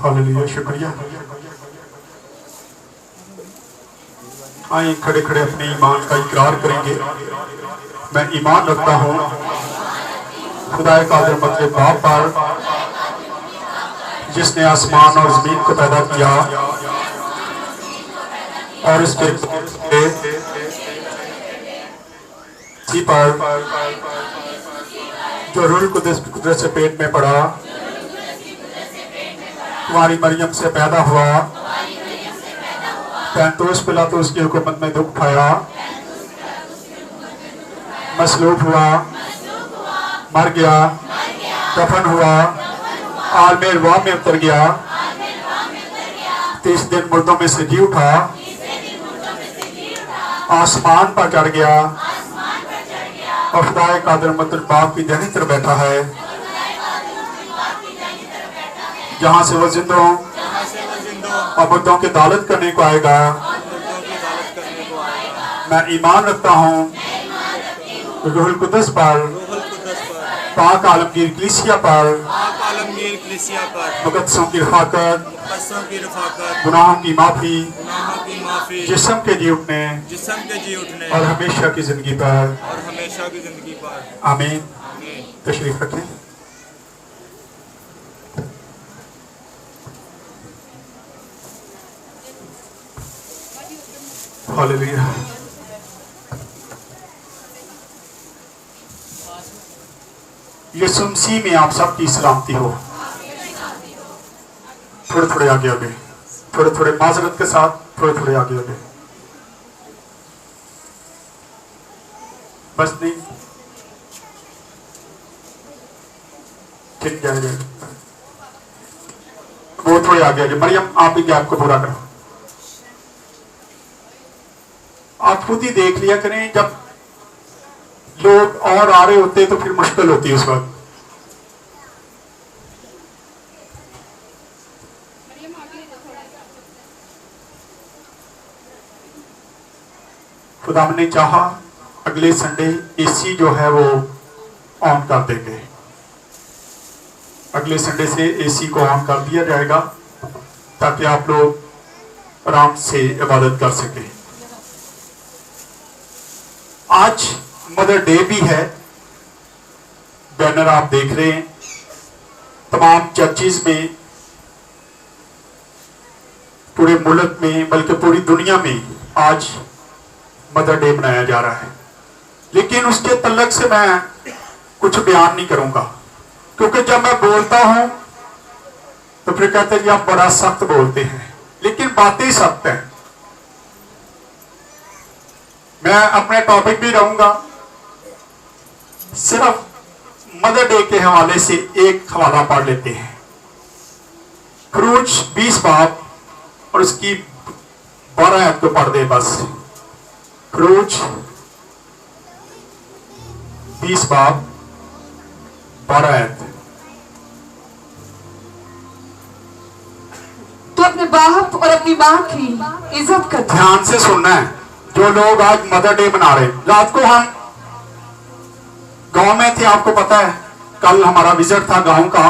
Hallelujah, शुक्रिया। आइए खड़े खड़े अपने ईमान का इकरार करेंगे। मैं ईमान रखता हूँ खुदाए कादिर मतलब बाप पर, जिसने आसमान और ज़मीन को पैदा किया और इसके पर जो रूह कुदरत से पेट में पड़ा, तुम्हारी मरियम से पैदा हुआ, पैंतोस पिलातुस की हुकूमत में दुख उठाया, मसलूब हुआ, मर गया, दफन हुआ, आलमे अरवाह में उतर गया, 30 दिन मुर्दों में से जी उठा, आसमान पर चढ़ गया और खुदाए कादिर मुतअल बाप की दाहिनी तरफ बैठा है, जहाँ से वो जिंदों और मुर्दों की अदालत करने को आएगा। मैं ईमान रखता हूँ रूहुल कुदस पर, पाक आलमगीर कलीसिया पर, मुकद्दसों की रफ़ाकत, गुनाहों की माफ़ी, जिस्म के जी उठने और हमेशा की ज़िंदगी पर। आमीन। तशरीफ रखें। हालेलुया। यीशु मसीह में आप सबकी सलामती हो। थोड़े थोड़े आगे आगे, थोड़े थोड़े माजरत के साथ, थोड़े थोड़े आगे आगे, बस नहीं, ठीक जाएगा। वो थोड़े आगे आगे। मरियम, आप ही गैप को पूरा करो। आप खुद ही देख लिया करें, जब लोग और आ रहे होते तो फिर मुश्किल होती है उस वक्त। खुदा ने चाहा अगले संडे एसी जो है वो ऑन कर देंगे। अगले संडे से एसी को ऑन कर दिया जाएगा ताकि आप लोग आराम से इबादत कर सके। आज मदर डे भी है। बैनर आप देख रहे हैं, तमाम चर्चिज में, पूरे मुल्क में, बल्कि पूरी दुनिया में आज मदर डे मनाया जा रहा है। लेकिन उसके तल्लक से मैं कुछ बयान नहीं करूंगा, क्योंकि जब मैं बोलता हूं तो फिर कहते हैं कि आप बड़ा सख्त बोलते हैं, लेकिन बातें सख्त हैं। मैं अपने टॉपिक भी रहूंगा। सिर्फ मदर डे के हवाले से एक हवाला पढ़ लेते हैं। खरूज 20 बाब और उसकी 12 आयत को पढ़ दे बस। खरूज 20 बाब 12 आयत। तो अपने बाप और अपनी माँ की इज्जत कर। ध्यान से सुनना है। जो लोग आज मदर डे मना रहे, रात को हम गांव में थे, आपको पता है, कल हमारा विजिट था गांव का,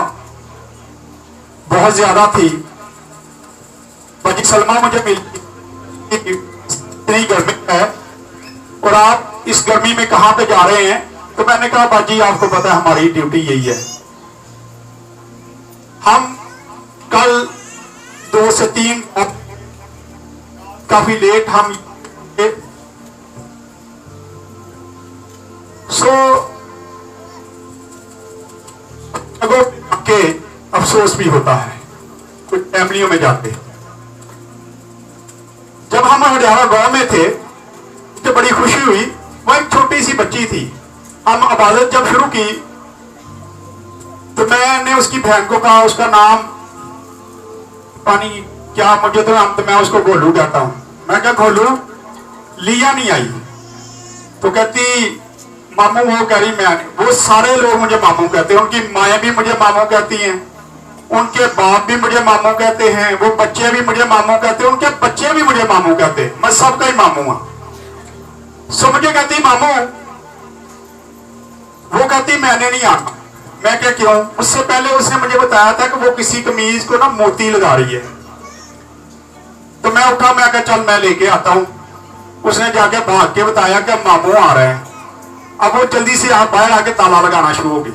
बहुत ज्यादा थी। बजी सलमा मुझे मिली, इतनी गर्मी है और आप इस गर्मी में कहां पे जा रहे हैं? तो मैंने कहा बाजी आपको पता है हमारी ड्यूटी यही है। हम कल 2 से 3 काफी लेट हम के अफसोस भी होता है कुछ फैमिलियों में जाते। जब हम हरियाणा गांव में थे तो बड़ी खुशी हुई। वह एक छोटी सी बच्ची थी। हम इबादत जब शुरू की तो मैंने उसकी बहन को कहा, उसका नाम पानी क्या, मुझे तो नाम, तो मैं उसको गोलू कहता हूं। मैं क्या गोलू, लिया नहीं आई। तो कहती मामू, वो कह रही मैं, वो सारे लोग मुझे मामू कहते हैं। उनकी माएँ भी मुझे मामू कहती हैं, उनके बाप भी मुझे मामू कहते हैं, वो बच्चे भी मुझे मामू कहते हैं, उनके बच्चे भी मुझे मामू कहते हैं। मैं सबका ही मामू हूं। सो मुझे कहती मामू, वो कहती मैंने नहीं आना। मैं क्या क्यों? उससे पहले उसने मुझे बताया था कि वो किसी कमीज को ना मोती लगा रही है। तो मैं उठा, मैं कहा चल मैं लेके आता हूं। उसने जाके भाग के बताया कि मामू आ रहे हैं। अब वो जल्दी से बाहर आके ताला लगाना शुरू हो गई।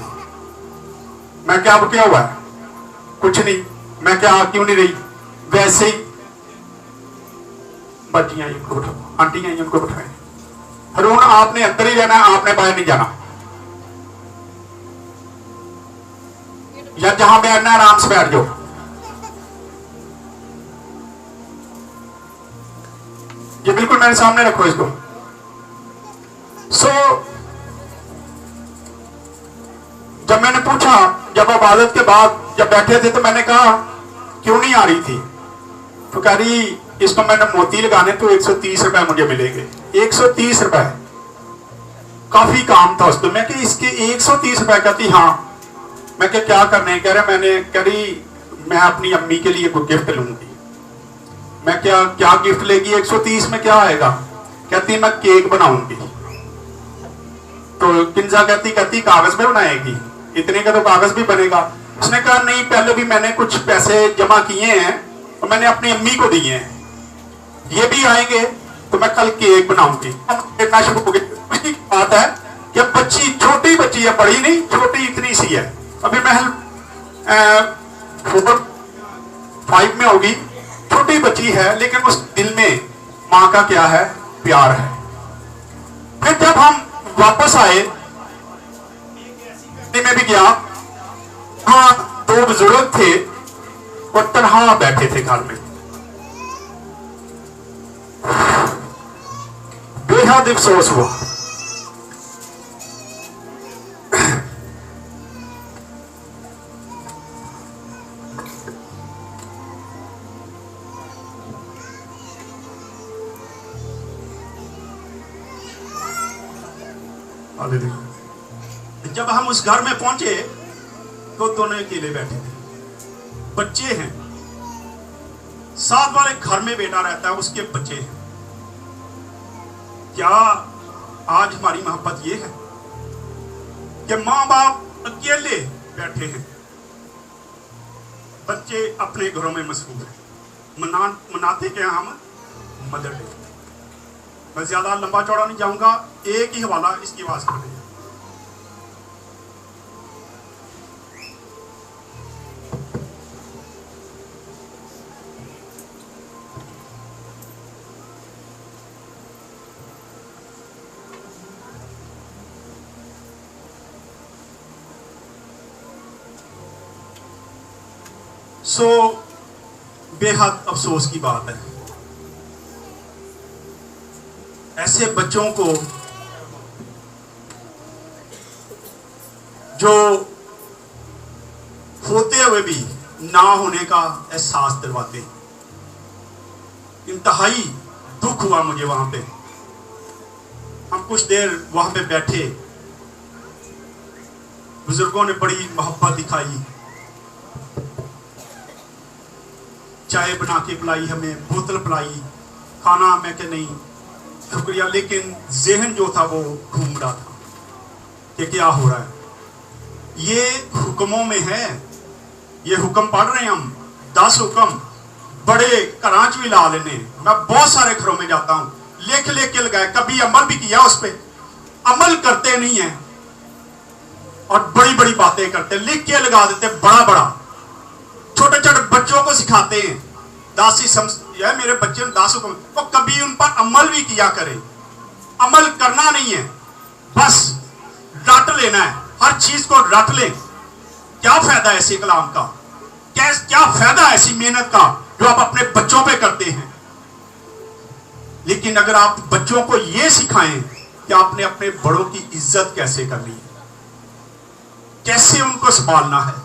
मैं क्या, अब क्या हुआ है? कुछ नहीं। मैं क्या, क्यों नहीं रही? वैसे ही बच्ची आई उनको उठाओ, आंटी आई उनको उठाए। हरून आपने अंदर ही रहना है, आपने बाहर नहीं जाना, या जहां बैठना है आराम से बैठ जाओ। ये बिल्कुल मेरे सामने रखो इसको। जब मैंने पूछा, जब इबादत के बाद जब बैठे थे, तो मैंने कहा क्यों नहीं आ रही थी? तो कह रही इसको मैंने मोती लगाने तो 130 रुपए मुझे मिलेंगे। 130 रुपए, काफी काम था उसको। मैं कि इसके 130 रुपए? कहती हाँ। मैं क्या करने? कह रहे मैंने, कह रही मैं अपनी अम्मी के लिए कोई गिफ्ट लूंगी। मैं क्या गिफ्ट लेगी? 130 में क्या आएगा? कहती मैं केक बनाऊंगी। तो किंजा कहती कागज में बनाएगी? इतने का तो कागज भी बनेगा। उसने कहा नहीं, पहले भी मैंने कुछ पैसे जमा किए हैं और मैंने अपनी अम्मी को दिए हैं, ये भी आएंगे तो मैं कल केक बनाऊंगी। देखना शुरू हो गया। उसकी बात है कि बच्ची, छोटी बच्ची है, बड़ी नहीं, छोटी इतनी सी है, अभी महल 4-5 में होगी। छोटी बच्ची है, लेकिन उस दिल में माँ का क्या है? प्यार है। फिर जब हम वापस आए, में भी गया, हाँ 2 बुजुर्ग थे और तन्हा बैठे थे घर में। बेहद अफसोस हुआ। जब हम उस घर में पहुंचे तो दोनों अकेले बैठे थे। बच्चे हैं, साथ वाले घर में बेटा रहता है, उसके बच्चे हैं। क्या आज हमारी मोहब्बत ये है कि माँ बाप अकेले बैठे हैं, बच्चे अपने घरों में मसरूफ हैं। मनाते क्या हम? Mother day. मैं ज्यादा लंबा चौड़ा नहीं जाऊंगा, एक ही हवाला इसकी आवाज कर देगा। बेहद अफसोस की बात है, ऐसे बच्चों को जो होते हुए भी ना होने का एहसास दिलवाते। इंतहाई दुख हुआ मुझे वहां पे। हम कुछ देर वहां पे बैठे, बुजुर्गों ने बड़ी मोहब्बत दिखाई, चाय बना के पिलाई, हमें बोतल पिलाई, खाना मैं कि नहीं शुक्रिया, लेकिन ज़हन जो था वो घूम रहा था कि क्या हो रहा है। ये हुक्मों में है, ये हुक्म पढ़ रहे हैं हम, 10 हुक्म बड़े कराच भी ला लेने। मैं बहुत सारे घरों में जाता हूँ, लिख लिख के लगाए, कभी अमल भी किया उस पर, अमल करते नहीं है और बड़ी बड़ी बातें करते, लिख के लगा देते बड़ा बड़ा। छोटे छोटे बच्चों को सिखाते हैं, 10 ही समझ है मेरे बच्चे 10 हुक्म, वो कभी उन पर अमल भी किया करें। अमल करना नहीं है, बस रट लेना है, हर चीज को रट लें। क्या फायदा ऐसे कलाम का? क्या फायदा ऐसी मेहनत का जो आप अपने बच्चों पे करते हैं? लेकिन अगर आप बच्चों को यह सिखाएं कि आपने अपने बड़ों की इज्जत कैसे करनी है, कैसे उनको संभालना है।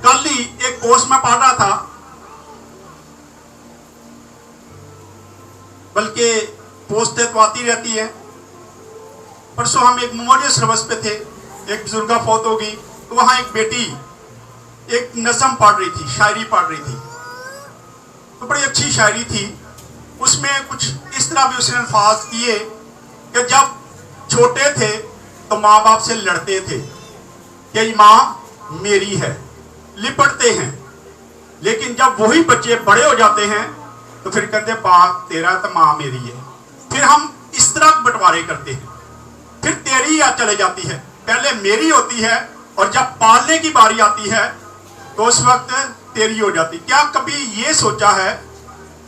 कल ही एक पोस्ट में पढ़ रहा था, बल्कि पोस्टें तो आती रहती है। परसों हम एक मेमोरियल सर्विस पे थे, एक बुजुर्गा फौत हो गई, तो वहां एक बेटी एक नज़म पढ़ रही थी, शायरी पढ़ रही थी, तो बड़ी अच्छी शायरी थी। उसमें कुछ इस तरह भी उसने अल्फाज किए कि जब छोटे थे तो माँ बाप से लड़ते थे, कि माँ मेरी है, लिपटते हैं। लेकिन जब वही बच्चे बड़े हो जाते हैं तो फिर कहते बाप तेरा तो माँ मेरी है। फिर हम इस तरह बंटवारे करते हैं, फिर तेरी याद चले जाती है, पहले मेरी होती है और जब पालने की बारी आती है तो उस वक्त तेरी हो जाती। क्या कभी ये सोचा है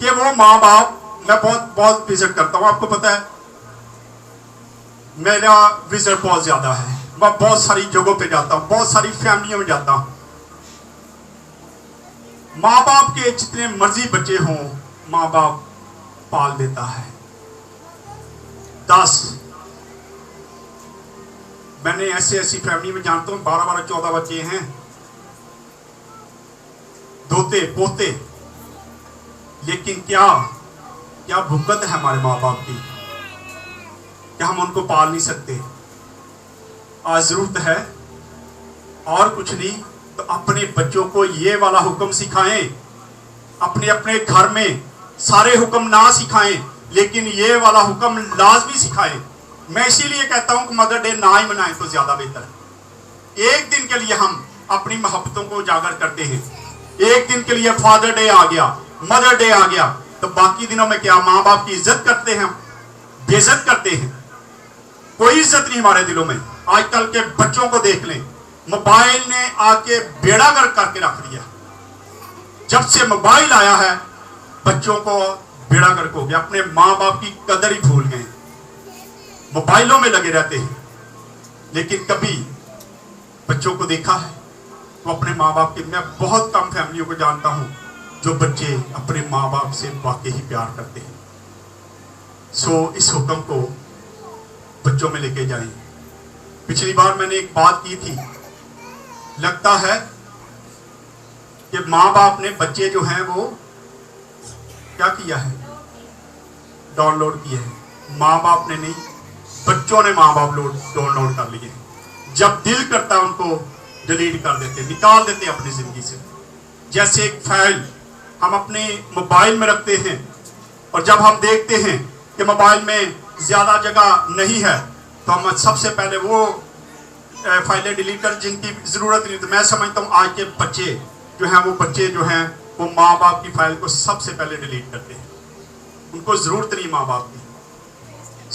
कि वो माँ बाप, मैं बहुत विजिट करता हूँ, आपको पता है मेरा विजिट बहुत ज्यादा है, मैं बहुत सारी जगहों पे जाता हूँ, बहुत सारी फैमिलियों में जाता हूँ। माँ बाप के जितने मर्जी बच्चे हों माँ बाप पाल देता है। 10 मैंने ऐसी फैमिली में जानता हूँ 12-14 बच्चे हैं, दोते पोते, लेकिन क्या भुगत है हमारे माँ बाप की, क्या हम उनको पाल नहीं सकते? आज जरूरत है और कुछ नहीं तो अपने बच्चों को ये वाला हुक्म सिखाएं। अपने अपने घर में सारे हुक्म ना सिखाएं, लेकिन ये वाला हुक्म लाजमी सिखाएं। मैं इसीलिए कहता हूं कि मदर डे ना ही मनाएं तो ज्यादा बेहतर है। एक दिन के लिए हम अपनी मोहब्बतों को उजागर करते हैं, एक दिन के लिए फादर डे आ गया, मदर डे आ गया, तो बाकी दिनों में क्या माँ बाप की इज्जत करते हैं, बेइज्जत करते हैं? कोई इज्जत नहीं हमारे दिलों में। आजकल के बच्चों को देख लें, मोबाइल ने आके बेड़ा गर्क करके रख दिया। जब से मोबाइल आया है बच्चों को बेड़ा गर्क हो गया, अपने माँ बाप की कदर ही भूल गए, मोबाइलों में लगे रहते हैं। लेकिन कभी बच्चों को देखा है वो अपने माँ बाप की, मैं बहुत कम फैमिलियों को जानता हूं जो बच्चे अपने माँ बाप से वाकई ही प्यार करते हैं। सो इस हुक्म को बच्चों में लेके जाएं। पिछली बार मैंने एक बात की थी, लगता है कि माँ बाप ने बच्चे जो हैं वो क्या किया है, डाउनलोड किए हैं। माँ बाप ने नहीं, बच्चों ने माँ बाप डाउनलोड कर लिए। जब दिल करता है उनको डिलीट कर देते, निकाल देते अपनी जिंदगी से। जैसे एक फाइल हम अपने मोबाइल में रखते हैं और जब हम देखते हैं कि मोबाइल में ज्यादा जगह नहीं है तो हम सबसे पहले वो फाइलें डिलीट कर जिनकी जरूरत नहीं। तो मैं समझता हूँ आज के बच्चे जो हैं वो माँ बाप की फाइल को सबसे पहले डिलीट करते हैं, उनको जरूरत नहीं माँ बाप की।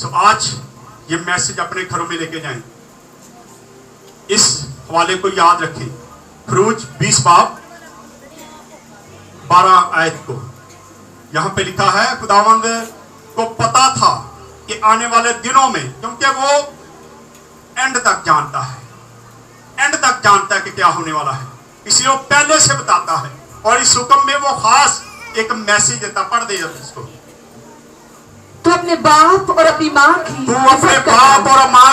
सो आज ये मैसेज अपने घरों में लेके जाएं, इस हवाले को याद रखें। फरूज 20 बाब 12 आयत को यहां पे लिखा है, खुदावंद को पता था कि आने वाले दिनों में, क्योंकि वो एंड तक जानता है, एंड तक जानता है कि क्या होने वाला है, इसलिए वो पहले से बताता है। और इस हुक्म में वो खास एक मैसेज देता, पढ़ दे इसको। तू अपने बाप और अपनी माँ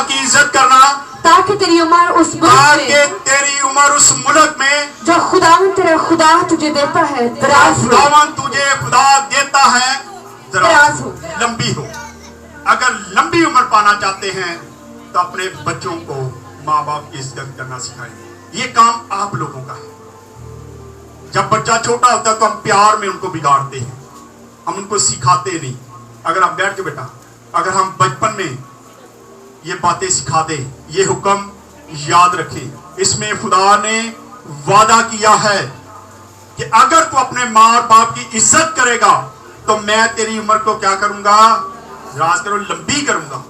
की इज्जत करना ताकि तेरी उम्र उस मुल्क में जो खुदावंद तेरा खुदा तुझे देता है दराज हो। खुदावंद तुझे खुदा देता है दराज हो, लंबी हो। अगर लंबी उम्र पाना चाहते हैं तो अपने बच्चों को माँ बाप की इज्जत करना सिखाएं। ये काम आप लोगों का है। जब बच्चा छोटा होता है तो हम प्यार में उनको बिगाड़ते हैं, हम उनको सिखाते नहीं। अगर आप बैठ के बेटा, अगर हम बचपन में ये बातें सिखा दें, ये हुक्म याद रखें, इसमें खुदा ने वादा किया है कि अगर तू अपने माँ बाप की इज्जत करेगा तो मैं तेरी उम्र को क्या करूंगा, राज करो, लंबी करूंगा।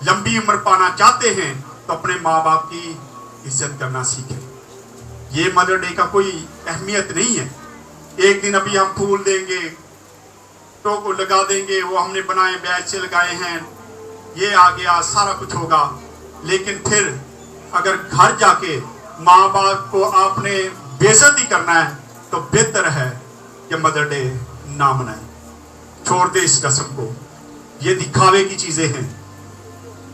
लंबी उम्र पाना चाहते हैं तो अपने माँ बाप की इज्जत करना सीखें। ये मदर डे का कोई अहमियत नहीं है। एक दिन अभी हम फूल देंगे, टोको लगा देंगे, वो हमने बनाए बैच से लगाए हैं, ये आ गया, सारा कुछ होगा। लेकिन फिर अगर घर जाके माँ बाप को आपने बेइज्जती करना है तो बेहतर है कि मदर डे ना मनाए। छोड़ दे इस रस्म को, ये दिखावे की चीजें हैं।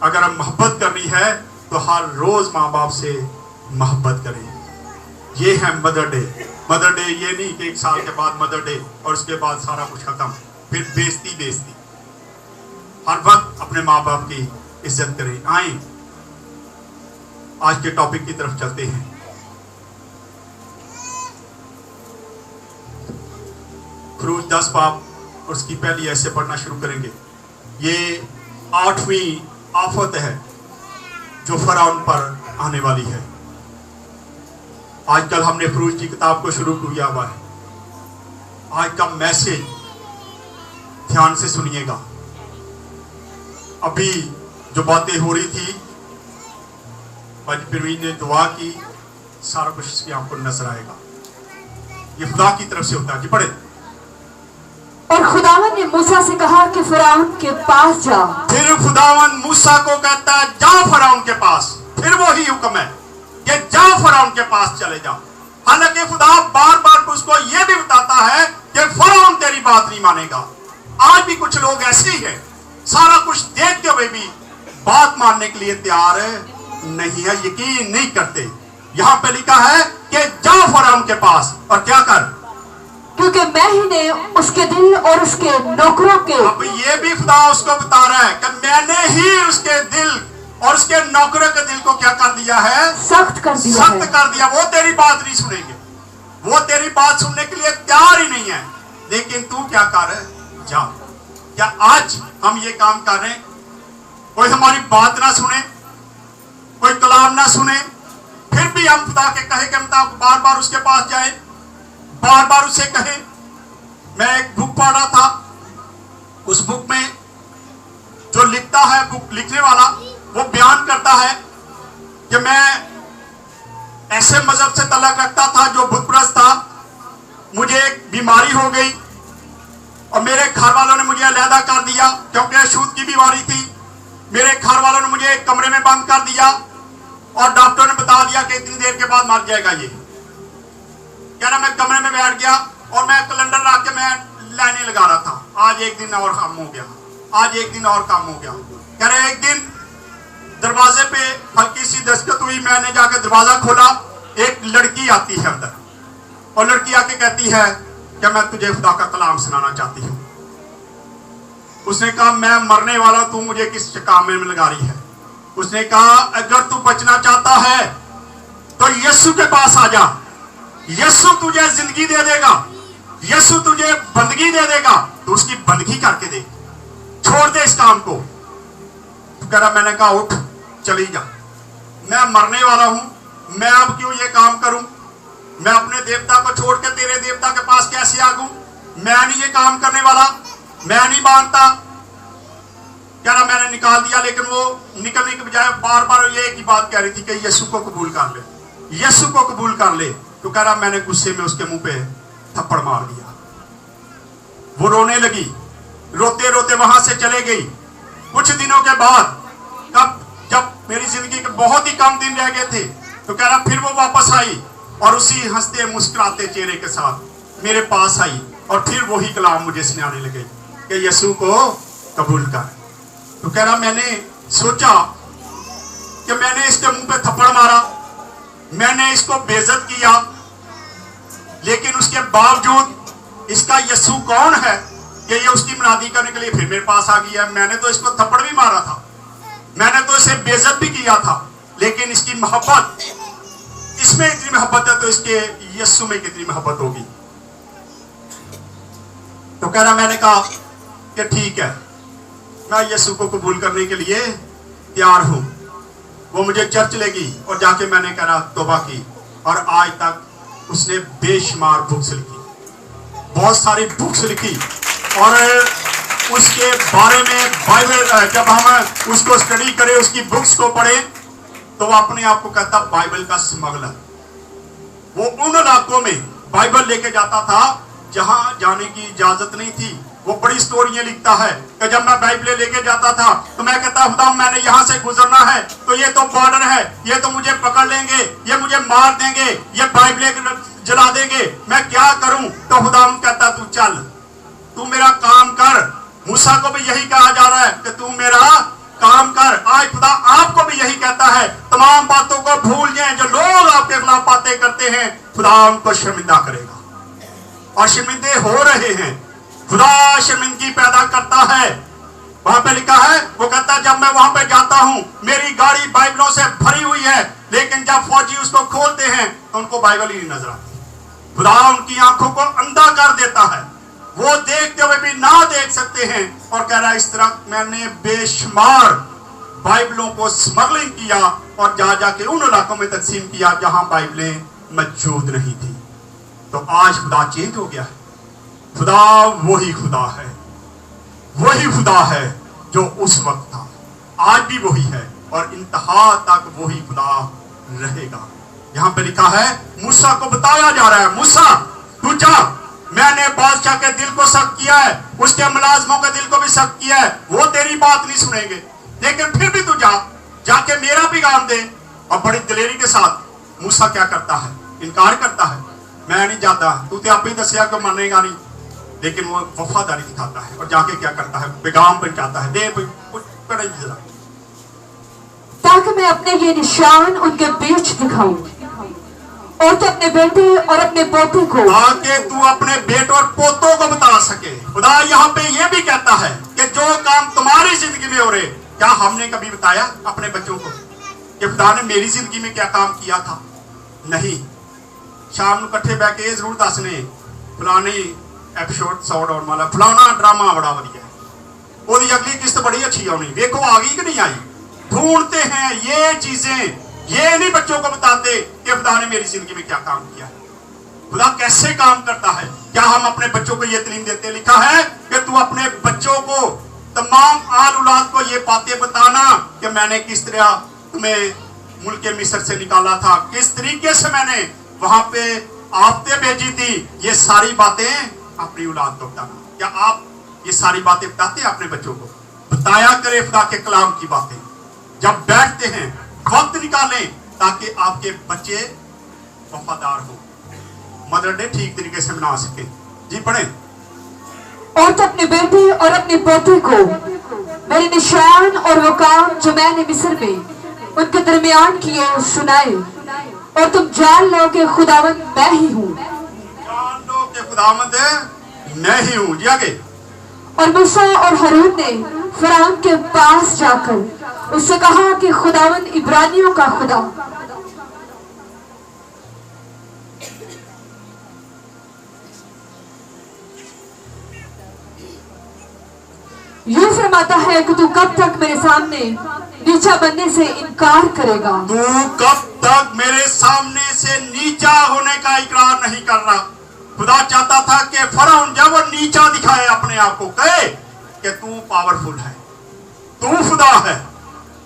अगर हम मोहब्बत करनी है तो हर रोज माँ बाप से मोहब्बत करें। ये है मदर डे। मदर डे ये नहीं कि 1 साल के बाद मदर डे और उसके बाद सारा कुछ खत्म, फिर बेइज्जती। हर वक्त अपने माँ बाप की इज्जत करें। आए आज के टॉपिक की तरफ चलते हैं। फरूज 10 बाब और उसकी पहली ऐसे पढ़ना शुरू करेंगे। ये 8वीं आफत है जो फरौन पर आने वाली है। आजकल हमने फरूज की किताब को शुरू किया हुआ है। आज का मैसेज ध्यान से सुनिएगा। अभी जो बातें हो रही थी, आज प्रवीण ने दुआ की, सारा कुछ इसमें आपको नजर आएगा। ये खुदा की तरफ से होता है। जी पढ़े। और खुदावन ने मूसा से कहा कि फिरौन के पास जा। फिर खुदावन मूसा को कहता है जाओ फिरौन के पास। फिर वही हुक्म है कि जाओ फिरौन के पास चले जाओ। हालांकि खुदा बार बार उसको यह भी बताता है कि फिरौन तेरी बात नहीं मानेगा। आज भी कुछ लोग ऐसे ही हैं, सारा कुछ देखते हुए भी बात मानने के लिए तैयार नहीं है, यकीन नहीं करते। यहां पे लिखा है कि जाओ फिरौन के पास और क्या कर, क्योंकि मैं ही ने उसके दिल और उसके नौकरों के। अब ये भी खुदा उसको बता रहा है कि मैंने ही उसके दिल और उसके नौकरों के दिल को क्या कर दिया है, सख्त कर दिया सख्त कर दिया। वो तेरी बात नहीं सुनेंगे, वो तेरी बात सुनने के लिए तैयार ही नहीं है। लेकिन तू क्या कर, जा। क्या आज हम ये काम कर रहे हैं? कोई हमारी बात ना सुने, कोई कलाम ना सुने, फिर भी हम खुदा के कहे के मुताबिक बार बार उसके पास जाए, बार बार उसे कहे। मैं एक बुक पढ़ रहा था, उस बुक में जो लिखता है, बुक लिखने वाला, वो बयान करता है कि मैं ऐसे मजहब से तल्लुक रखता था जो बुतप्रस्त था। मुझे एक बीमारी हो गई और मेरे घर वालों ने मुझे अलहदा कर दिया क्योंकि अशूत की बीमारी थी। मेरे घर वालों ने मुझे एक कमरे में बंद कर दिया और डॉक्टर ने बता दिया कि इतनी देर के बाद मर जाएगा ये। क्या ना, मैं कमरे में बैठ गया और मैं कैलेंडर ला के मैं लाइनें लगा रहा था। आज एक दिन और काम हो गया, आज एक दिन और काम हो गया। कह रहे एक दिन दरवाजे पे हल्की सी दस्तक हुई, मैंने जाकर दरवाजा खोला, एक लड़की आती है अंदर और लड़की आके कहती है कि मैं तुझे खुदा का कलाम सुनाना चाहती हूँ। उसने कहा मैं मरने वाला, तू मुझे किस काम में लगा रही है? उसने कहा अगर तू बचना चाहता है तो यीशु के पास आ जा, यीशु तुझे जिंदगी दे देगा, यीशु तुझे बंदगी दे देगा, तो उसकी बंदगी करके दे, छोड़ दे इस काम को। तो कह रहा, मैंने कहा उठ चली जा, मैं मरने वाला हूं, मैं अब क्यों ये काम करूं? मैं अपने देवता को छोड़ के तेरे देवता के पास कैसे आ गूं? मैं नहीं ये काम करने वाला, मैं नहीं मानता। कह रहा मैंने निकाल दिया, लेकिन वो निकलने के बजाय बार बार ये एक ही बात कह रही थी कि यीशु को कबूल कर ले, यीशु को कबूल कर ले। तो कह रहा मैंने गुस्से में उसके मुंह पे थप्पड़ मार दिया। वो रोने लगी, रोते रोते वहां से चले गई। कुछ दिनों के बाद जब मेरी जिंदगी के बहुत ही कम दिन रह गए थे, तो कह रहा फिर वो वापस आई और उसी हंसते मुस्कुराते चेहरे के साथ मेरे पास आई और फिर वही कलाम मुझे सुनाने लगे कि यीशु को कबूल कर। तो कह रहा मैंने सोचा कि मैंने इसके मुंह पे थप्पड़ मारा, मैंने इसको बेइज्जत किया, लेकिन उसके बावजूद इसका यीशु कौन है कि ये उसकी मुनादी करने के लिए फिर मेरे पास आ गया। मैंने तो इसको थप्पड़ भी मारा था, मैंने तो इसे बेइज्जत भी किया था, लेकिन इसकी मोहब्बत, इसमें इतनी मोहब्बत है तो इसके यीशु में कितनी मोहब्बत होगी। तो कह रहा मैंने कहा कि ठीक है, मैं यीशु को कबूल करने के लिए तैयार हूं। वो मुझे चर्च ले गई और जाके मैंने कह रहा तौबा की, और आज तक उसने बेशुमार बुक्स लिखी, बहुत सारी बुक्स लिखी। और उसके बारे में बाइबल जब हम उसको स्टडी करें, उसकी बुक्स को पढ़े, तो वो अपने आप को कहता बाइबल का स्मगलर। वो उन इलाकों में बाइबल लेके जाता था जहां जाने की इजाजत नहीं थी। वो बड़ी स्टोरियां लिखता है कि जब मैं बाइबल लेके जाता था तो मैं कहता खुदा मैंने यहां से गुजरना है तो ये तो बॉर्डर है, ये तो मुझे पकड़ लेंगे, ये मुझे मार देंगे, ये बाइबल जला देंगे, मैं क्या करूं? तो खुदा कहता तू चल, तू मेरा काम कर। मूसा को भी यही कहा जा रहा है कि तू मेरा काम कर। आज खुदा आपको भी यही कहता है, तमाम बातों को भूल जाएं जो लोग आपके खिलाफ बातें करते हैं, खुदा उनको शर्मिंदा करेगा और शर्मिंदे हो रहे हैं। खुदा शर्मिंदगी पैदा करता है। वहां पे लिखा है, वो कहता है जब मैं वहां पे जाता हूं मेरी गाड़ी बाइबलों से भरी हुई है, लेकिन जब फौजी उसको खोलते हैं तो उनको बाइबल ही नहीं नजर आती। खुदा उनकी आंखों को अंधा कर देता है, वो देखते हुए भी ना देख सकते हैं। और कह रहा है इस तरह मैंने बेशुमार बाइबलों को स्मगलिंग किया और जा जाके उन इलाकों में तकसीम किया जहां बाइबलें मौजूद नहीं थी। तो आज खुदा चेंज हो गया है। खुदा वही खुदा है, वही खुदा है जो उस वक्त था, आज भी वही है और इंतहा तक वही खुदा रहेगा। यहाँ पे लिखा है, मूसा को बताया जा रहा है, मूसा तू जा, मैंने बादशाह के दिल को सख्त किया है, उसके मुलाजमों के दिल को भी सख्त किया है, वो तेरी बात नहीं सुनेंगे, लेकिन फिर भी तू जाके मेरा पैगाम दे। और बड़ी दिलेरी के साथ मूसा क्या करता है, इनकार करता है, मैं नहीं जाता, तू तो आप ही दसिया को मानेगा नहीं। लेकिन वो वफादारी दिखाता है और जाके क्या करता है, पैगाम पहुंचाता है, दे जरा, ताकि मैं अपने ये निशान उनके बीच दिखाऊं और तो अपने बेटे और अपने पोते को, ताकि तू अपने बेटों और पोतों को बता सके। खुदा यहाँ पे ये भी कहता है कि जो काम तुम्हारी जिंदगी में हो रहे, क्या हमने कभी बताया अपने बच्चों को कि खुदा ने मेरी जिंदगी में क्या काम किया था? नहीं। शाम ਨੂੰ ਇਕੱਠੇ ਬੈ ਕੇ ਇਹ ਜ਼ਰੂਰ ਦੱਸਨੇ ਫਲਾਣੀ ਐਪੀਸੋਡ 100 ਡਾਉਣ ਵਾਲਾ, ਫਲਾਣਾ ਡਰਾਮਾ बड़ा ਵਧੀਆ है, ਉਹਦੀ ਅਗਲੀ किस्त बड़ी अच्छी आनी, देखो आ गई कि नहीं आई। ढूंढते हैं ये चीजें, ये नहीं बच्चों को बताते कि खुदा ने मेरी जिंदगी में क्या काम किया है, खुदा कैसे काम करता है। क्या हम अपने बच्चों को ये तालीम देते? लिखा है कि तू अपने बच्चों को, तमाम आल औलाद को ये बातें बताना कि मैंने किस तरह तुम्हें मुल्क मिस्र से निकाला था, किस तरीके से मैंने वहां पे आफतें भेजी थी, ये सारी बातें अपनी औलाद को बताना। क्या आप ये सारी बातें बताते हैं अपने बच्चों को? बताया करें खुदा के कलाम की बातें, जब बैठते हैं वक्त निकालें ताकि आपके बच्चे वफादार हो, मदर डे ठीक तरीके से मना सके। जी पढ़े। और तो अपने बेटे और अपने पोते को मेरे निशान और वो काम जो मैंने मिस्र में उनके दरमियान किए सुनाए, और तुम जान लो कि खुदावंद मैं ही हूँ। जान लो कि खुदावंद मैं ही हूँ। जी आगे। और मूसा और हारून ने फिरौन के पास जाकर उससे कहा कि खुदावंद इब्रानियों का खुदा यूं फरमाता है कि तू कब तक मेरे सामने नीचा बनने से इनकार करेगा? तू कब तक मेरे सामने से नीचा होने का इकरार नहीं कर रहा? खुदा चाहता था कि फरौन जब वो नीचा दिखाए अपने आप को, कहे कि तू पावरफुल है, तू खुदा है,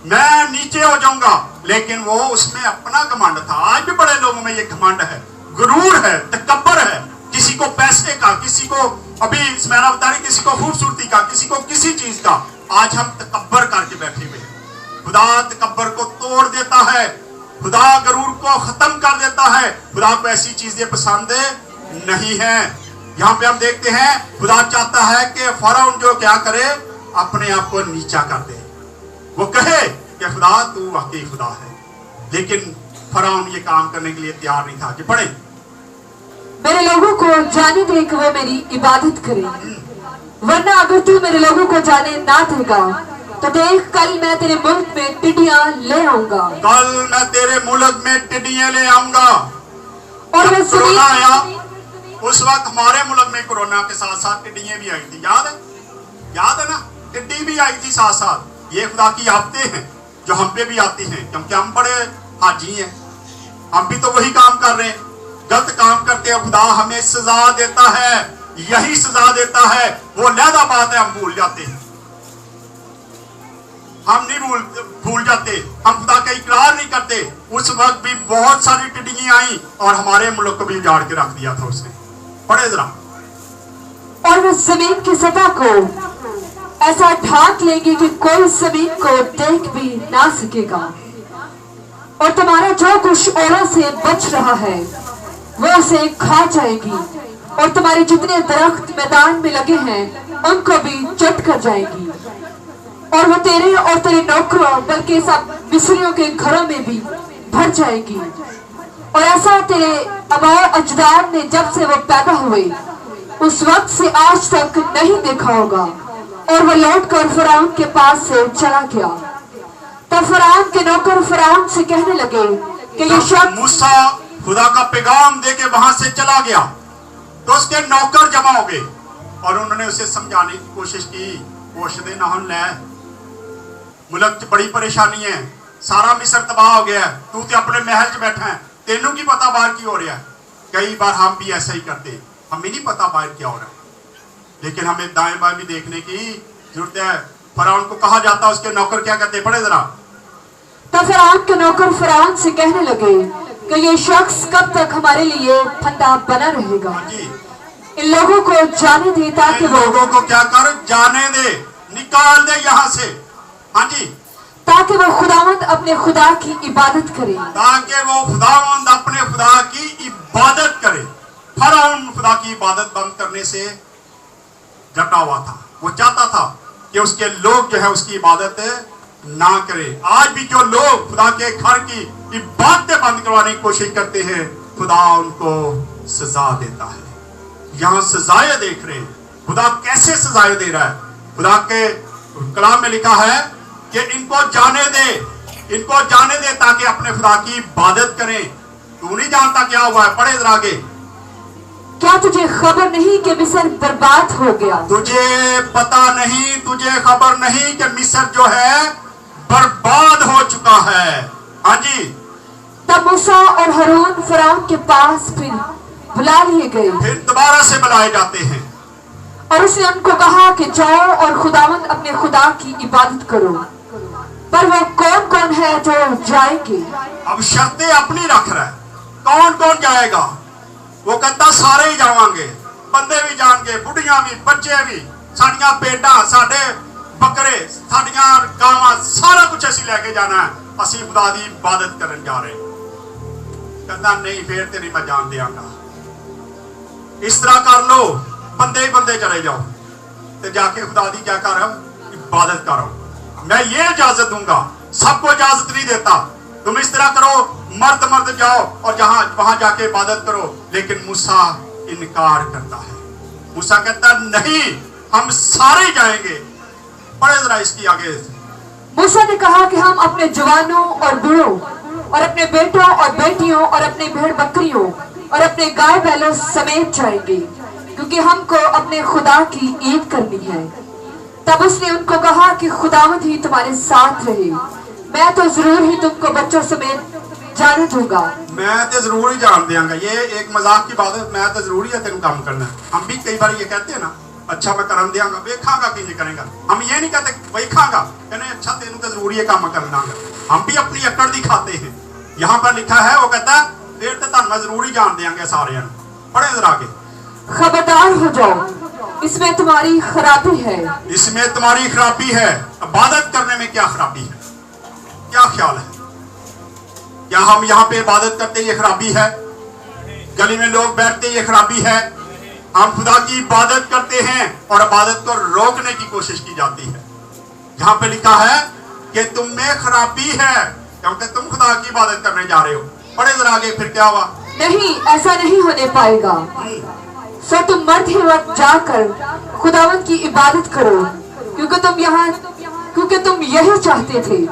मैं नीचे हो जाऊंगा। लेकिन वो उसमें अपना घमंड था। आज भी बड़े लोगों में ये घमंड है, गुरूर है, तकब्बर है, किसी को पैसे का, किसी को अभी स्मैरा बता रही, किसी को खूबसूरती का, किसी को किसी चीज का। आज हम तकब्बर करके बैठे हुए हैं। खुदा तकब्बर को तोड़ देता है, खुदा गरूर को खत्म कर देता है। खुदा को ऐसी चीजें पसंद नहीं है। यहाँ पे हम देखते हैं खुदा चाहता है कि फरौन जो क्या करे, अपने आप को नीचा कर दे, वो कहे कि खुदा तू वाकई खुदा है। लेकिन फरौन ये काम करने के लिए तैयार नहीं था। जी पढ़े। मेरे लोगों को जाने दे कि वो मेरी इबादत करें, वरना अगर तू मेरे लोगों को जाने ना देगा तो देख, कल मैं तेरे मुल्क में टिड्डियां ले आऊंगा। कल मैं तेरे मुल्क में टिड्डियां ले आऊंगा। और मैं कोरोना आया, उस वक्त हमारे मुल्क में कोरोना के साथ साथ टिड्डियां भी आई थी, याद है? याद है ना? टिड्डी भी आई थी साथ साथ। ये खुदा की आफतें हैं जो हम पे भी आती हैं, क्योंकि हम बड़े हाजी हैं, हम भी तो वही काम कर रहे हैं, गलत काम करते हैं। खुदा हमें सजा देता है, यही सजा देता है। वो लहदा बात है, हम भूल जाते हैं, हम नहीं भूल जाते, हम खुदा का इकरार नहीं करते। उस वक्त भी बहुत सारी टिड्डियां आई और हमारे मुल्क को भी उजाड़ के रख दिया था उसने। पढ़े जरा। और वो जमीन की सतह को ऐसा ढांक लेंगे कि कोई जमीन को देख भी ना सकेगा, और तुम्हारा जो कुछ ओलों से बच रहा है वो उसे खा जाएगी, और तुम्हारे जितने दरख्त मैदान में लगे हैं उनको भी चट कर जाएगी। और वो तेरे और तेरे नौकरों बल्कि सब मिस्रियों के घरों में भी भर जाएगी। और ऐसा तेरे आबाओ अजदाद ने जब से वो पैदा हुए उस वक्त से आज तक नहीं देखा होगा। और वो लौट कर फरौन के पास से चला गया। तब फरौन के नौकर फरौन से कहने लगे कि ये शख्स, मूसा खुदा का पैगाम देके वहां से चला गया तो उसके नौकर जमा हो गए और उन्होंने उसे समझाने की कोशिश की, पोषदे ना हम ले, मुल्क च बड़ी परेशानी है, सारा मिस्र तबाह हो गया है, तू तो अपने महल च बैठा है, تینوں کی پتا باہر کی ہو رہا ہے. کئی بار ہم بھی ایسا ہی کرتے, ہمیں نہیں پتا باہر کیا ہو رہا ہے, لیکن ہمیں دائیں بائیں بھی دیکھنے کی ضرورت ہے. فرعون کو کہا جاتا اس کے نوکر کیا کہتے, پڑھے ذرا. تب فرعون کے نوکر فرعون سے کہنے لگے کہ یہ شخص کب تک ہمارے لیے پھندا بنا رہے گا. جی, ان لوگوں کو جانے دے تاکہ ان وہ لوگوں کو کیا کر, جانے دے, نکال دے یہاں سے. ہاں جی, تاکہ وہ خداوند اپنے خدا کی عبادت کرے. تاکہ وہ خداوند اپنے خدا کی عبادت کرے. فرعون خدا کی عبادت بند کرنے سے ڈٹا ہوا تھا. وہ چاہتا تھا کہ اس کے لوگ جو ہے اس کی عبادت نہ کرے. آج بھی جو لوگ خدا کے گھر کی عبادتیں بند کروانے کی کوشش کرتے ہیں, خدا ان کو سزا دیتا ہے. یہاں سزائیں دیکھ رہے ہیں, خدا کیسے سزائیں دے رہا ہے. خدا کے کلام میں لکھا ہے کہ ان کو جانے دے, ان کو جانے دے تاکہ اپنے خدا کی عبادت کریں. تو نہیں جانتا کیا ہوا ہے, پڑھے ذرا آگے. کیا تجھے خبر نہیں کہ مصر برباد ہو گیا؟ تجھے پتا نہیں, تجھے خبر نہیں کہ مصر جو ہے برباد ہو چکا ہے. ہاں جی, تب موسیٰ اور ہارون فرعون کے پاس پھر بلا لیے گئے, پھر دوبارہ سے بلائے جاتے ہیں. اور اس نے ان کو کہا کہ جاؤ اور خداوند اپنے خدا کی عبادت کرو. پر وہ کون کون ہے جو جائیں گے؟ اب شرطیں اپنی رکھ رہا ہے, کون کون جائے گا. وہ کہتا سارے ہی جاؤں گے, بندے بھی جان گے, بڑھیاں بھی, بچے بھی, ساڑیاں پیٹا, ساڑے بکرے, ساڑیاں گاواں, سارا کچھ اسی لے کے جانا ہے. اسی خدا دی عبادت کرن جا رہے. کہتا نہیں پھر تیری میں جان دیاں گا. اس طرح کر لو, بندے ہی بندے چلے جاؤ تے جا کے خدا دی کیا کر, عبادت کرو. میں یہ اجازت دوں گا, سب کو اجازت نہیں دیتا. تم اس طرح کرو, مرد مرد جاؤ اور جہاں وہاں جا کے عبادت کرو. لیکن موسیٰ انکار کرتا ہے. موسیٰ کہتا نہیں, ہم سارے جائیں گے. پڑھے ذرا اس کی آگے. موسیٰ نے کہا کہ ہم اپنے جوانوں اور بوڑھوں اور اپنے بیٹوں اور بیٹیوں اور اپنے بھیڑ بکریوں اور اپنے گائے بیلوں سمیت جائیں گے, کیونکہ ہم کو اپنے خدا کی عید کرنی ہے. تب اس نے ان کو کہا کہ خداوند ہی تمہارے ساتھ رہے. میں تو ضرور ہی تم کو بچوں سمیت جانے دوں گا. میں تو ضرور ہی جان دیاں گا. یہ ایک مذاق کی بات ہے, میں تو ضروری ہے تین کام کرنا ہے. ہم بھی کئی بار یہ کہتے ہیں نا, اچھا میں کرن دیاں گا, ویکھاں گا کہ کرے گا. ہم یہ نہیں کہتے ویکھاں گا, کہنے اچھا تینوں تو ضروری ہے کام کرنا گا. ہم بھی اپنی اکڑ دکھاتے ہیں. یہاں پر لکھا ہے, وہ کہتا ہے پھر تو تم میں ضروری جان دیاں گے سارے. پڑھے ذرا آگے. خبردار ہو جاؤ, اس میں تمہاری خرابی ہے. اس میں تمہاری خرابی ہے. عبادت کرنے میں کیا خرابی ہے, کیا خیال ہے؟ کیا ہم یہاں پہ عبادت کرتے یہ خرابی ہے؟ گلی میں لوگ بیٹھتے یہ خرابی ہے؟ ہم خدا کی عبادت کرتے ہیں اور عبادت کو روکنے کی کوشش کی جاتی ہے. یہاں پہ لکھا ہے کہ تم میں خرابی ہے کیونکہ تم خدا کی عبادت کرنے جا رہے ہو. پڑھے ذرا آگے, پھر کیا ہوا؟ نہیں, ایسا نہیں ہونے پائے گا. سو تم مرد ہی وقت جا کر خداوند کی عبادت کرو, کیونکہ تم یہی چاہتے تھے.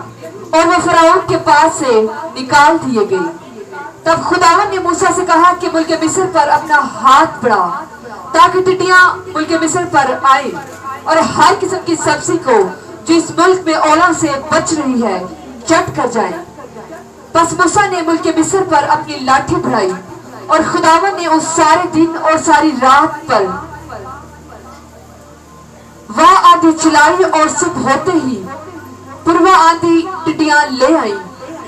اور وہ فرعون کے پاس سے نکال دیے گئے. تب خداوند نے موسیٰ سے کہا کہ ملک مصر پر اپنا ہاتھ بڑھا تاکہ ٹڈیاں ملک مصر پر آئیں اور ہر قسم کی سبزی کو جو اس ملک میں اولاں سے بچ رہی ہے چٹ کر جائیں. پس موسیٰ نے ملک مصر پر اپنی لاٹھی بڑھائی اور خداوند نے اس سارے دن اور ساری رات پر وہ آندھی چلائی اور صبح ہوتے ہی پورا آندھی ٹڈیاں لے آئی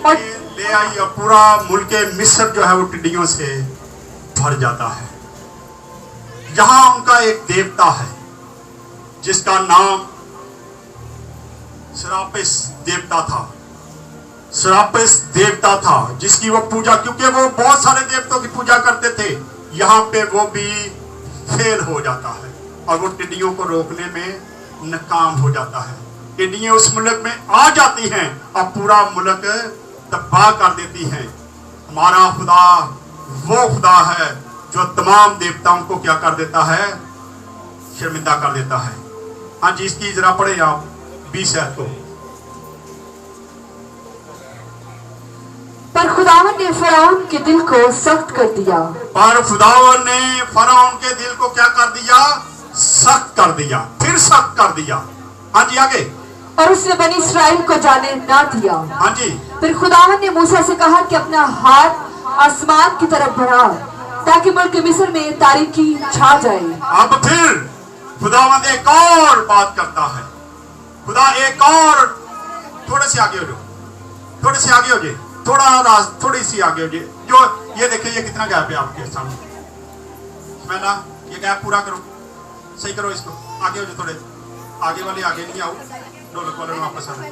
اور پورا ملک مصر جو ہے وہ ٹڈیوں سے بھر جاتا ہے. یہاں ان کا ایک دیوتا ہے جس کا نام سراپس دیوتا تھا. سراپس دیوتا تھا جس کی وہ پوجا, کیونکہ وہ بہت سارے دیوتوں کی پوجا کرتے تھے, یہاں پہ وہ بھی فیل ہو جاتا ہے اور وہ ٹڈیوں کو روکنے میں ناکام ہو جاتا ہے. ٹڈیاں اس ملک میں آ جاتی ہیں اور پورا ملک تباہ کر دیتی ہیں. ہمارا خدا وہ خدا ہے جو تمام دیوتاؤں کو کیا کر دیتا ہے, شرمندہ کر دیتا ہے. ہاں جی, اس کی ذرا پڑھیں آپ 20 آیت کو. پر خداوند نے فرعون کے دل کو سخت کر دیا. پر خداوند نے فرعون کے دل کو کیا کر دیا, سخت کر دیا, پھر سخت کر دیا. ہاں جی آگے. اور اس نے بنی اسرائیل کو جانے نہ دیا. ہاں جی. پھر خداوند نے موسیٰ سے کہا کہ اپنا ہاتھ आसमान की तरफ बढ़ा ताकि मुल्क मिस्र में तारीकी छा जाए। अब फिर खुदावंद एक और बात करता है। खुदा एक और, थोड़े से आगे हो जाओ, थोड़े से आगे हो जाए, थोड़ी सी आगे हो जाए। जो ये देखिए, ये कितना गैप है आपके सामने। मैं ना ये गैप पूरा करो, सही करो इसको, आगे हो जाए, थोड़े आगे वाले आगे नहीं आओ, ढोलक वाले वापस आना।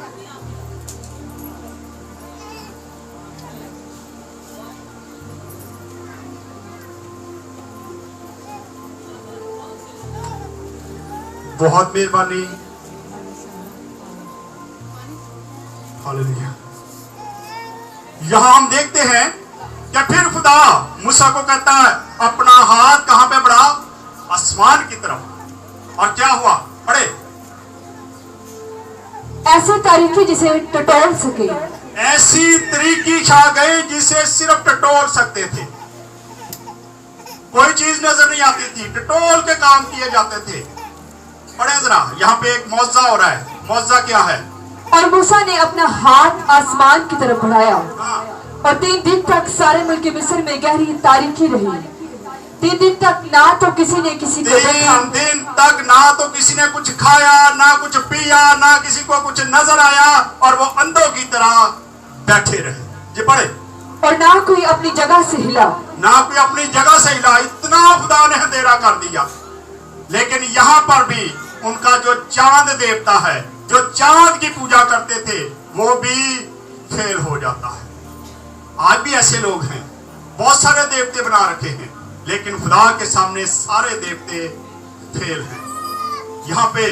बहुत मेहरबानी, हालेलुया। यहां हम देखते हैं कि फिर खुदा मूसा को कहता है अपना हाथ कहां पे बढ़ा? आसमान की तरफ। और क्या हुआ? पढ़े। ऐसी तारीकी जिसे टटोल सके, ऐसी तरीकी छा गई जिसे सिर्फ टटोल सकते थे। कोई चीज नजर नहीं आती थी, टटोल के काम किए जाते थे। पढ़े जरा, यहाँ पे एक मौजा हो रहा है। मौजा क्या है? और मूसा ने अपना हाथ आसमान की तरफ बढ़ाया हाँ। और 3 दिन तक सारे मुल्क मिस्र में गहरी तारीकी रही। 3 दिन तक ना तो किसी ने किसी को देखा, 3 दिन तक ना तो किसी ने कुछ खाया, ना कुछ पिया, ना किसी को कुछ नजर आया, और वो अंधों की तरह बैठे रहे। जी पढ़े। और ना कोई अपनी जगह से हिला, ना कोई अपनी जगह से हिला। इतना खुदा ने अंधेरा कर दिया। लेकिन यहां पर भी उनका जो चांद देवता है, जो चांद की पूजा करते थे, वो भी फेल हो जाता है। आज भी ऐसे लोग हैं, बहुत सारे देवते बना रखे हैं, लेकिन खुदा के सामने सारे देवते फेल हैं। यहाँ पे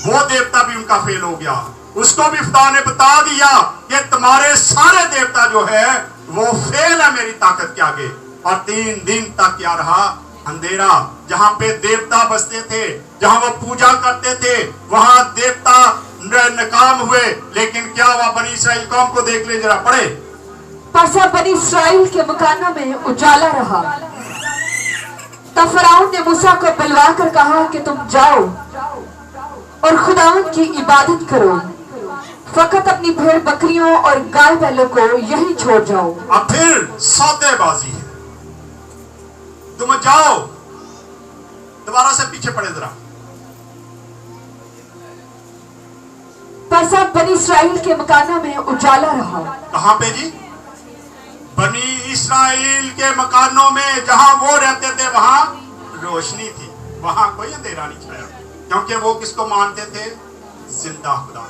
वो देवता भी उनका फेल हो गया। उसको भी खुदा ने बता दिया कि तुम्हारे सारे देवता जो है वो फेल है मेरी ताकत के आगे। और 3 दिन तक क्या रहा? अंधेरा। जहां पे देवता बसते थे, जहां वो पूजा करते थे, वहां देवता नाकाम हुए। लेकिन क्या हुआ? बनी इस्राएल कौम को देख ले जरा, पढ़े। पर सब बनी इस्राएल के मकानों में उजाला रहा। तब फराउन ने मूसा को बुलवा कर कहा कि तुम जाओ और खुदावंद की इबादत करो, फकत अपनी भेड़ बकरियों और गाय बैलों को यही छोड़ जाओ। अब फिर सौदेबाजी है। तुम जाओ, दोबारा से पीछे पड़े जरा। पर सब बनी इस्राएल के मकानों में उजाला रहा। कहां पे जी? बनी इस्राएल के मकानों में, जहां वो रहते थे वहां रोशनी थी, वहां कोई अंधेरा नहीं छाया, क्योंकि वो किसको मानते थे? जिंदा खुदा।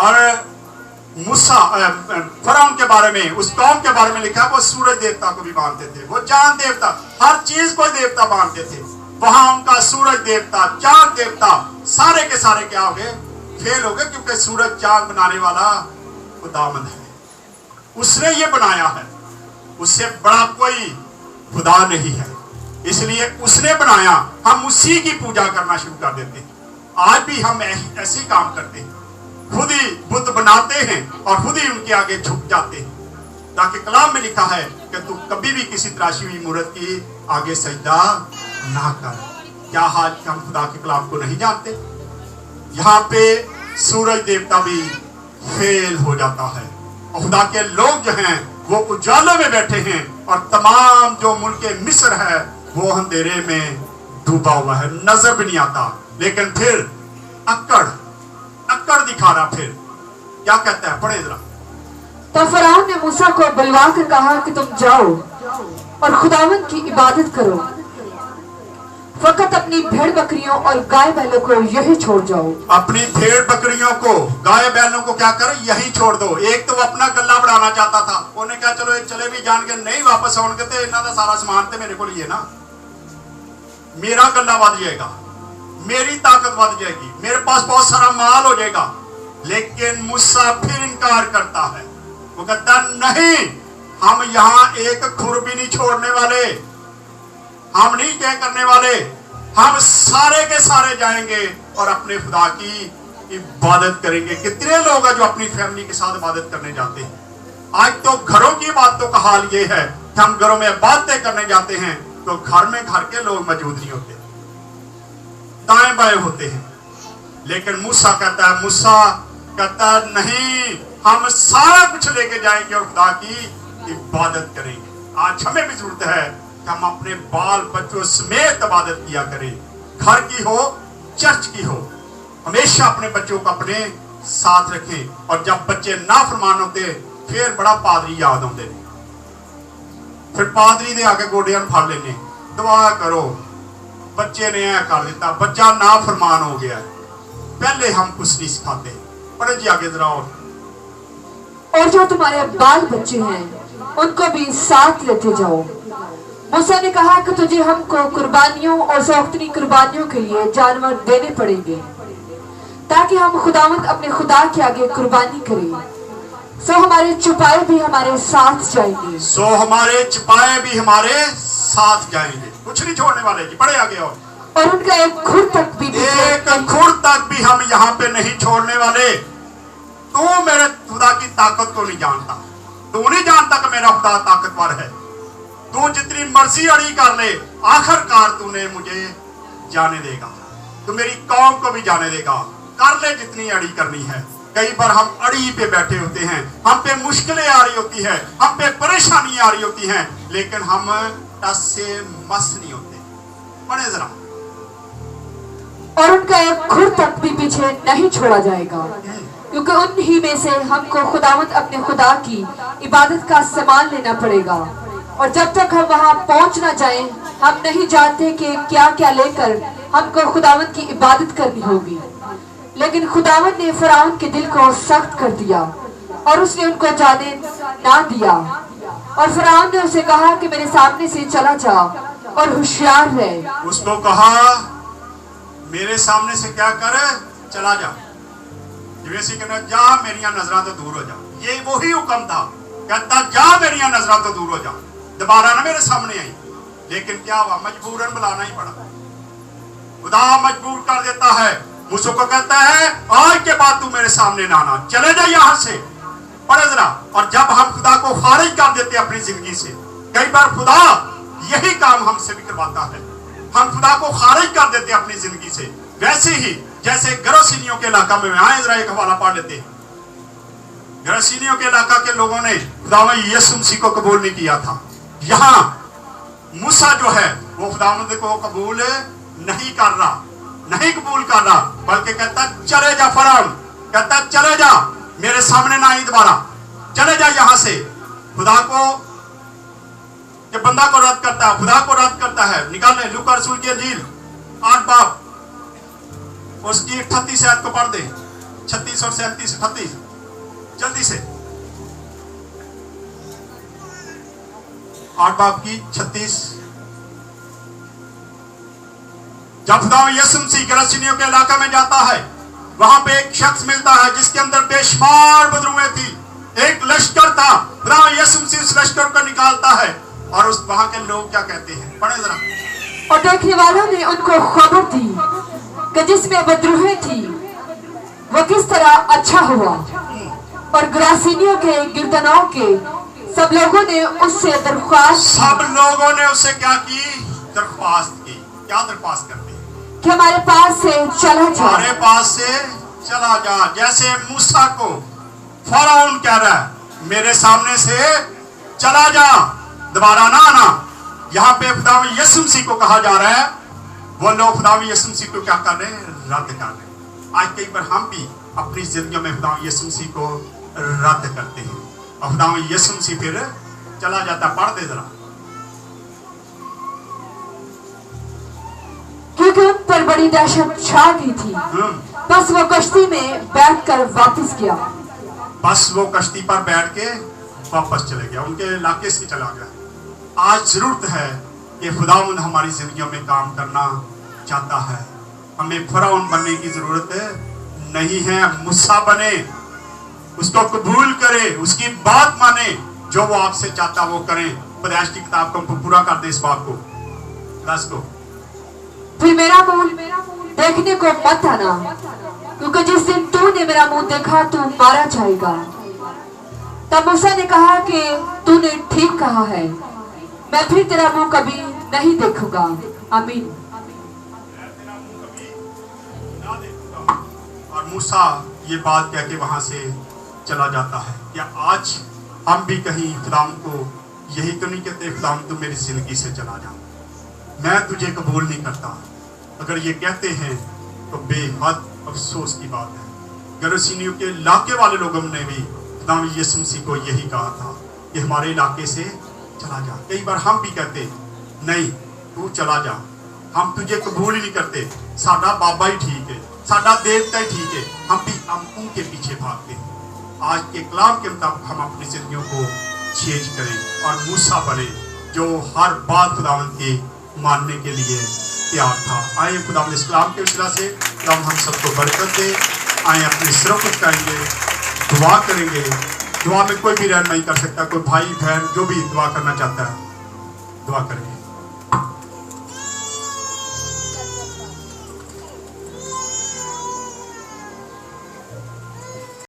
और मूसा फरौन के बारे में, उस कौम के बारे में लिखा, वो सूरज देवता को भी मानते थे, वो चांद देवता, हर चीज को देवता मानते थे। वहां उनका सूरज देवता, चांद देवता, सारे के सारे क्या हो गए? फेल हो गए, क्योंकि सूरज चांद बनाने वाला खुदावंद है। उसने ये बनाया है, उससे बड़ा कोई खुदा नहीं है, इसलिए उसने बनाया। हम उसी की पूजा करना शुरू कर देते हैं। आज भी हम ऐसे काम करते हैं, खुद ही बुत बनाते हैं और खुद ही उनके आगे झुक जाते हैं। ताकि कलाम में लिखा है कि तू कभी भी किसी तराशी हुई मूर्त की आगे सजदा ना कर। क्या आज हम खुदा के कलाम को नहीं जानते? यहाँ पे सूरज देवता भी फेल हो जाता है, और खुदा के लोग जो हैं वो उजाले में बैठे हैं, और तमाम जो मुल्क मिस्र है वो अंधेरे में डूबा हुआ है, नजर भी नहीं आता। लेकिन फिर अक्कड़ दिखा रहा। फिर क्या कहता है? पढ़े जरा। तब फराउन ने मूसा को बुलवा कर कहा कि तुम जाओ और खुदावंद की इबादत करो, फकत अपनी भेड़ बकरियों और गाय बैलों को यही छोड़ जाओ। अपनी भेड़ बकरियों को, गाय बैलों को क्या करो? यही छोड़ दो। एक तो वो अपना गला बढ़ाना चाहता था, उन्हें क्या चलो चले भी जान के नहीं वापस आने के, इन्हों का सारा सामान तो मेरे को लिए ना, मेरा गला बढ़ जाएगा, मेरी ताकत बढ़ जाएगी, मेरे पास बहुत सारा माल हो जाएगा। लेकिन मूसा फिर इनकार करता है। वो कहता नहीं, हम यहाँ एक खुर भी नहीं छोड़ने वाले, हम नहीं क्या करने वाले, हम सारे के सारे जाएंगे और अपने खुदा की इबादत करेंगे। कितने लोग हैं जो अपनी फैमिली के साथ इबादत करने जाते हैं? आज तो घरों की बातों का हाल ये है कि हम घरों में बातें करने जाते हैं तो घर में घर के लोग मौजूद नहीं होते, दाएं बाएं होते हैं। लेकिन मूसा कहता नहीं, हम सारा कुछ लेके जाएंगे और खुदा की इबादत करेंगे। आज हमें भी जरूरत है कि हम अपने बाल बच्चों समेत इबादत किया करें, घर की हो चर्च की हो। हमेशा अपने बच्चों को अपने साथ रखें, और जब बच्चे नाफरमान होते फिर बड़ा पादरी याद आते हैं, फिर पादरी दे आके गोडियां फड़ लेने, दुआ करो बच्चे ने ऐ कर दिता, बच्चा नाफरमान हो गया। पहले हम कुछ नहीं सिखाते। पढ़े जी आगे जरा। और जो तुम्हारे बाल बच्चे हैं उनको भी साथ लेते जाओ। मूसा ने कहा कि तुझे हमको कुर्बानियों और सौख्तनी कुर्बानियों के लिए जानवर देने पड़ेंगे, ताकि हम खुदावंद अपने खुदा के आगे कुर्बानी करें। सो हमारे छुपाए भी हमारे साथ जाएंगे। सो हमारे छुपाए भी हमारे साथ जाएंगे, कुछ नहीं छोड़ने वाले जी। पढ़े आगे। और उनका एक खुर तक भी हम यहाँ पे नहीं छोड़ने वाले। तू मेरे खुदा की ताकत को नहीं जानता, तू नहीं जानता कि मेरा खुदा ताकतवर है। तू जितनी मर्जी अड़ी कर ले, आखिरकार तूने मुझे जाने देगा, तू मेरी कौम को भी जाने देगा। कर ले जितनी अड़ी करनी है। कई बार हम अड़ी पे बैठे होते हैं, हम पे मुश्किलें आ रही होती है, हम पे परेशानी आ रही होती है, लेकिन हम टस से मस नहीं होते। पढ़े जरा। और उनका एक खुर तक भी पीछे नहीं छोड़ा जाएगा, क्योंकि उन्हीं में से हमको खुदावंद अपने खुदा की इबादत का सामान लेना पड़ेगा। और जब तक हम वहां पहुंच ना जाएं, हम नहीं जानते कि क्या क्या लेकर हमको खुदावंद की इबादत करनी होगी। लेकिन खुदावंद ने फराउन के दिल को सख्त कर दिया और उसने उनको जाने ना दिया। और फराउन ने उसे कहा कि मेरे सामने से चला जा और होशियार रहे। उसको कहा मेरे सामने से क्या कर, चला जा। जैसे कहना जा मेरिया नजरा तो दूर हो जा, ये वही हुक्म था। कहता जा मेरिया नजरा तो दूर हो जा, दोबारा ना मेरे सामने आई। लेकिन क्या हुआ, मजबूरन बुलाना ही पड़ा। खुदा मजबूर कर देता है। मूसा को कहता है आज के बाद तू मेरे सामने ना आना, चले जा यहाँ से। पढ़े जरा। और जब हम खुदा को खारिज कर देते अपनी जिंदगी से, कई बार खुदा यही काम हमसे भी करवाता है। हम खुदा को खारिज कर देते अपनी जिंदगी से। वैसे ही जैसे गरसीनियों के इलाका में, आए जरा एक हवाला पढ़ लेते हैं। गरसीनियों के इलाका के लोगों ने खुदावंद यीशु मसीह को कबूल नहीं किया था। यहाँ मूसा जो है वो खुदावंद को कबूल नहीं कर रहा, नहीं कबूल कर रहा, बल्कि कहता चले जा फराउन, कहता चले जा मेरे सामने ना आई दोबारा, चले जा यहाँ से। खुदा को कि बंदा को रद्द करता है, खुदा को रद्द करता है। निकाल ले लूका रसूल की अंजील 8 बाब उसकी 38 आयत को पढ़ दे, 36 और 37 38 जल्दी से। 8 बाब की 36। जब खुदा यीशु मसीह गरसीनियों के इलाका में जाता है, वहां पे एक शख्स मिलता है जिसके अंदर बेशुमार बदरुएं थी, एक लश्कर था। खुदा यीशु मसीह उस लश्कर को निकालता है और उस वहां के लोग क्या कहते हैं, पढ़े जरा। और देखने वालों ने उनको खबर दी कि जिसमें बदरूहें थी वो किस तरह अच्छा हुआ। और गरासीनियों के गिरदनाओं के सब लोगों ने उससे दरख्वास्त, सब लोगों ने उससे क्या की, दरख्वास्त की। क्या दरख्वास्त करते हैं कि हमारे पास से चला जा, हमारे पास से चला जा। जैसे मूसा को फराउन कह रहा है मेरे सामने से चला जा, दोबारा ना आना। यहाँ पे खुदावंद यीशु मसीह को कहा जा रहा है, वो लोग खुदावंद यीशु मसीह को क्या कर रहे हैं, रद्द कर रहे हैं। आज कई बार हम भी अपनी जिंदगी में खुदावंद यीशु मसीह को रद्द करते हैं और खुदावंद यीशु मसीह फिर चला जाता। पढ़ दे जरा। क्योंकि उन पर बड़ी दहशत छा गई थी। बस वो कश्ती में बैठकर वापस गया, बस वो कश्ती पर बैठ के वापस चले गया, उनके इलाके से चला गया। आज जरूरत है कि खुदावंद हमारी जिंदगियों में काम करना चाहता है। हमें फराउन बनने की जरूरत नहीं है, मूसा बने, उसको कबूल करे, उसकी बात माने, जो वो आपसे चाहता वो करें। पैदाइश की किताब को पूरा कर दे इस बात को, 10 को। फिर मेरा मुंह देखने को मत आना, क्योंकि जिस दिन तूने मेरा मुंह देखा तू मारा जाएगा। तब मूसा ने कहा कि तूने ठीक कहा है, मैं फिर तेरा मुंह कभी नहीं देखूंगा। आमीन। और मूसा ये बात कह के वहां से चला जाता है। क्या आज हम भी कहीं खुदाम को यही तो नहीं कहते खुदाम तुम मेरी जिंदगी से चला जा, मैं तुझे कबूल नहीं करता। अगर ये कहते हैं तो बेहद अफसोस की बात है। गरसिनियों के इलाके वाले लोगों ने भी खुदाम यीशु मसीह को यही कहा था कि हमारे इलाके से चला जा। कई बार हम भी कहते नहीं तू चला जा, हम तुझे कबूल ही नहीं करते, साडा बाबा ही ठीक है, साडा देवता ही ठीक है, हम उनके पीछे भागते हैं। आज के कलाम के मुताबिक हम अपनी जिंदगियों को चेंज करें और मूसा बने जो हर बात खुदावंद की मानने के लिए तैयार था। आए खुदावंद इस कलाम के वसीला से खुदावंद हम सबको बरकत दे। आए अपने सिरों को झुकाएंगे, दुआ करेंगे। दुआ में कोई भी रहनुमाई कर सकता है, कोई भाई बहन जो भी दुआ करना चाहता है दुआ करेंगे।